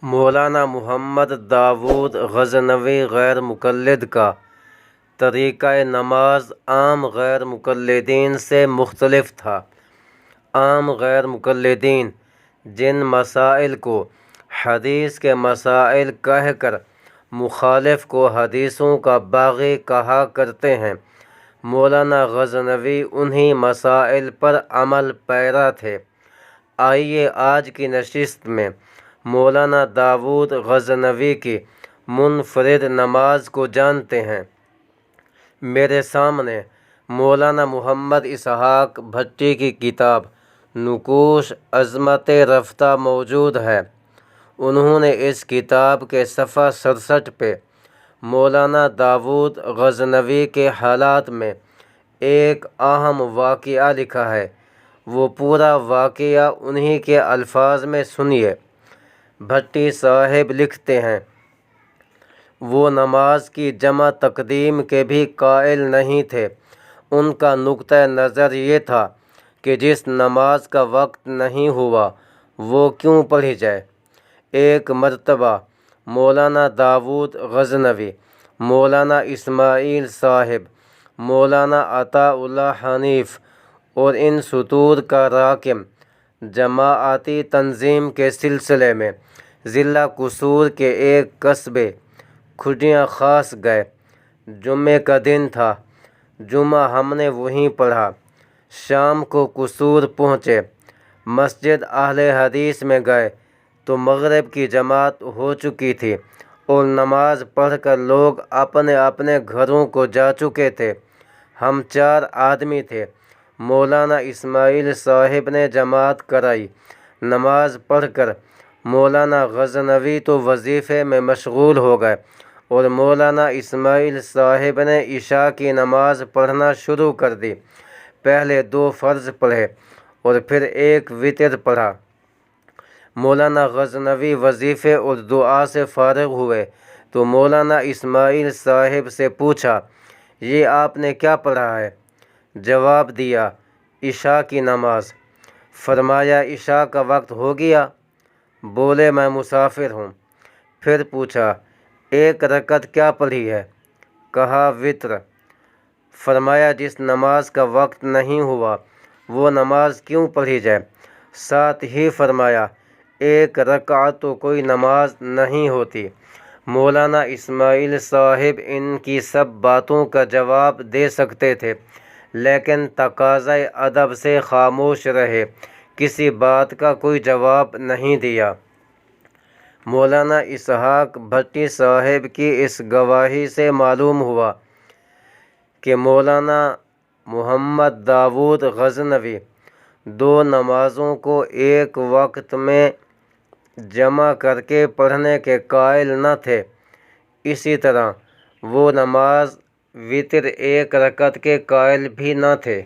مولانا محمد داؤد غزنوی غیر مقلد کا طریقہ نماز عام غیر مقلدین سے مختلف تھا۔ عام غیر مقلدین جن مسائل کو حدیث کے مسائل کہہ کر مخالف کو حدیثوں کا باغی کہا کرتے ہیں، مولانا غزنوی انہی مسائل پر عمل پیرا تھے۔ آئیے آج کی نشست میں مولانا داؤد غزنوی کی منفرد نماز کو جانتے ہیں۔ میرے سامنے مولانا محمد اسحاق بھٹی کی کتاب نقوش عظمت رفتہ موجود ہے۔ انہوں نے اس کتاب کے صفحہ 67 پہ مولانا داؤد غزنوی کے حالات میں ایک اہم واقعہ لکھا ہے۔ وہ پورا واقعہ انہی کے الفاظ میں سنیے۔ بھٹی صاحب لکھتے ہیں، وہ نماز کی جمع تقدیم کے بھی قائل نہیں تھے۔ ان کا نقطہ نظر یہ تھا کہ جس نماز کا وقت نہیں ہوا وہ کیوں پڑھی جائے۔ ایک مرتبہ مولانا داؤد غزنوی، مولانا اسماعیل صاحب، مولانا عطا اللہ حنیف اور ان سطور کا راکم جماعتی تنظیم کے سلسلے میں ضلع قصور کے ایک قصبے کھجیاں خاص گئے۔ جمعے کا دن تھا۔ جمعہ ہم نے وہیں پڑھا۔ شام کو قصور پہنچے۔ مسجد اہل حدیث میں گئے تو مغرب کی جماعت ہو چکی تھی اور نماز پڑھ کر لوگ اپنے اپنے گھروں کو جا چکے تھے۔ ہم 4 آدمی تھے۔ مولانا اسماعیل صاحب نے جماعت کرائی۔ نماز پڑھ کر مولانا غزنوی تو وظیفے میں مشغول ہو گئے اور مولانا اسماعیل صاحب نے عشاء کی نماز پڑھنا شروع کر دی۔ پہلے 2 فرض پڑھے اور پھر ایک وتر پڑھا۔ مولانا غزنوی وظیفے اور دعا سے فارغ ہوئے تو مولانا اسماعیل صاحب سے پوچھا، یہ آپ نے کیا پڑھا ہے؟ جواب دیا، عشاء کی نماز۔ فرمایا، عشاء کا وقت ہو گیا؟ بولے، میں مسافر ہوں۔ پھر پوچھا، ایک رکعت کیا پڑھی ہے؟ کہا، وتر۔ فرمایا، جس نماز کا وقت نہیں ہوا وہ نماز کیوں پڑھی جائے؟ ساتھ ہی فرمایا، ایک رکعت تو کوئی نماز نہیں ہوتی۔ مولانا اسماعیل صاحب ان کی سب باتوں کا جواب دے سکتے تھے لیکن تقاضۂ ادب سے خاموش رہے، کسی بات کا کوئی جواب نہیں دیا۔ مولانا اسحاق بھٹی صاحب کی اس گواہی سے معلوم ہوا کہ مولانا محمد داؤد غزنوی 2 نمازوں کو ایک وقت میں جمع کر کے پڑھنے کے قائل نہ تھے۔ اسی طرح وہ نماز وتر 1 رکعت کے قائل بھی نہ تھے۔